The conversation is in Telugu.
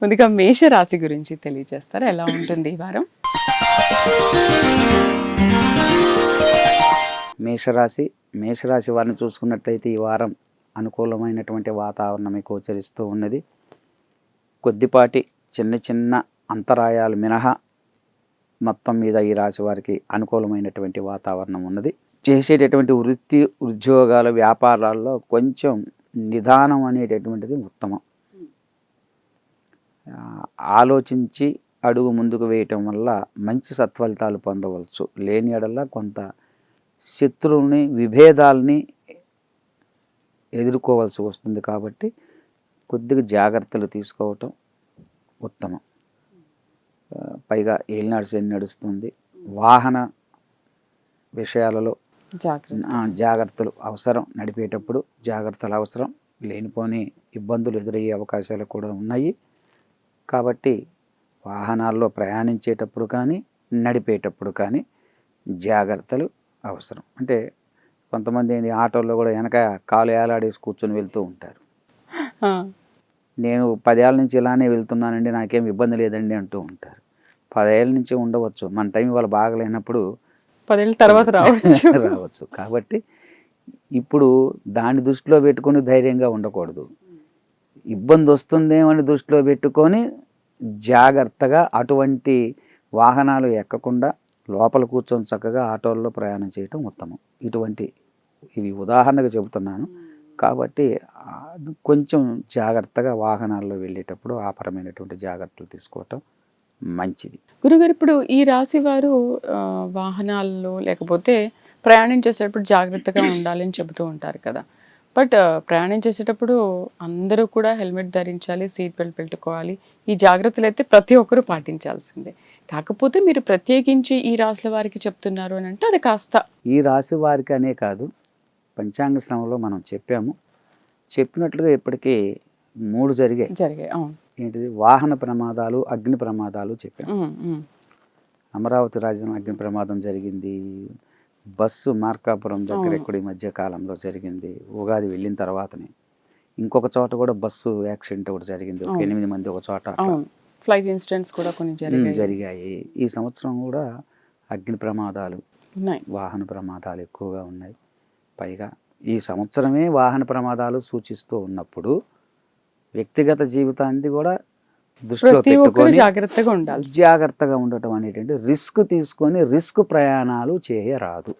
ముందుగా మేష రాశి గురించి తెలియజేస్తారా? ఎలా ఉంటుంది ఈ వారం? మేషరాశి వారిని చూసుకున్నట్లయితే ఈ వారం అనుకూలమైనటువంటి వాతావరణమే గోచరిస్తూ ఉన్నది. కొద్దిపాటి చిన్న చిన్న అంతరాయాలు మినహా మొత్తం మీద ఈ రాశి వారికి అనుకూలమైనటువంటి వాతావరణం ఉన్నది. చేసేటటువంటి వృత్తి ఉద్యోగాల వ్యాపారాల్లో కొంచెం నిదానం అనేటటువంటిది ఉత్తమం. ఆలోచించి అడుగు ముందుకు వేయటం వల్ల మంచి సత్ఫలితాలు పొందవచ్చు. లేని ఎడల కొంత శత్రువుని విభేదాలని ఎదుర్కోవాల్సి వస్తుంది. కాబట్టి కొద్దిగా జాగ్రత్తలు తీసుకోవటం ఉత్తమం. పైగా ఏలినాడు శని నడుస్తుంది. వాహన విషయాలలో జాగ్రత్తలు అవసరం. నడిపేటప్పుడు జాగ్రత్తలు అవసరం. లేనిపోని ఇబ్బందులు ఎదురయ్యే అవకాశాలు కూడా ఉన్నాయి. కాబట్టి వాహనాల్లో ప్రయాణించేటప్పుడు కానీ నడిపేటప్పుడు కానీ జాగ్రత్తలు అవసరం. అంటే కొంతమంది ఆటోల్లో కూడా వెనక కాలు ఏలాడేసి కూర్చొని వెళ్తూ ఉంటారు. నేను 10 ఏళ్ళ నుంచి ఇలానే వెళ్తున్నానండి, నాకేం ఇబ్బంది లేదండి అంటూ ఉంటారు. 10 ఏళ్ళ నుంచి ఉండవచ్చు, మన టైం వాళ్ళు బాగలేనప్పుడు 10 ఏళ్ళ తర్వాత రావచ్చు. కాబట్టి ఇప్పుడు దాన్ని దృష్టిలో పెట్టుకొని ధైర్యంగా ఉండకూడదు. ఇబ్బంది వస్తుందేమని దృష్టిలో పెట్టుకొని జాగ్రత్తగా అటువంటి వాహనాలు ఎక్కకుండా లోపల కూర్చొని చక్కగా ఆటోల్లో ప్రయాణం చేయటం ఉత్తమం. ఇవి ఉదాహరణగా చెబుతున్నాను. కాబట్టి కొంచెం జాగ్రత్తగా వాహనాల్లో వెళ్ళేటప్పుడు ఆపరమైనటువంటి జాగ్రత్తలు తీసుకోవటం మంచిది. గురుగారు, ఇప్పుడు ఈ రాశి వారు వాహనాల్లో లేకపోతే ప్రయాణం చేసేటప్పుడు జాగ్రత్తగా ఉండాలని చెబుతూ ఉంటారు కదా. బట్ ప్రయాణం చేసేటప్పుడు అందరూ కూడా హెల్మెట్ ధరించాలి, సీట్ బెల్ట్ పెట్టుకోవాలి. ఈ జాగ్రత్తలు అయితే ప్రతి ఒక్కరూ పాటించాల్సిందే. కాకపోతే మీరు ప్రత్యేకించి ఈ రాశుల వారికి చెప్తున్నారు అని అంటే అది కాస్త ఈ రాశి వారికి అనే కాదు, పంచాంగ శ్రమంలో మనం చెప్పినట్లుగా ఇప్పటికీ 3 జరిగాయి. అవును. ఏంటిది? వాహన ప్రమాదాలు, అగ్ని ప్రమాదాలు చెప్పాము. అమరావతి రాజధాని అగ్ని ప్రమాదం జరిగింది. బస్సు మార్కాపురం దగ్గర ఎక్కడ ఈ మధ్య కాలంలో జరిగింది. ఉగాది వెళ్ళిన తర్వాతనే ఇంకొక చోట కూడా బస్సు యాక్సిడెంట్ ఒకటి జరిగింది. 8 మంది ఒక చోట. ఫ్లైట్ ఇన్సిడెంట్స్ కూడా కొన్ని జరిగాయి. ఈ సంవత్సరం కూడా అగ్ని ప్రమాదాలు, వాహన ప్రమాదాలు ఎక్కువగా ఉన్నాయి. పైగా ఈ సంవత్సరమే వాహన ప్రమాదాలు సూచిస్తూ ఉన్నప్పుడు వ్యక్తిగత జీవితాన్ని కూడా దృష్టిలో పెట్టుకొని జాగ్రత్తగా ఉండటం అనేటువంటి రిస్క్ తీసుకొని రిస్క్ ప్రయాణాలు చేయరాదు.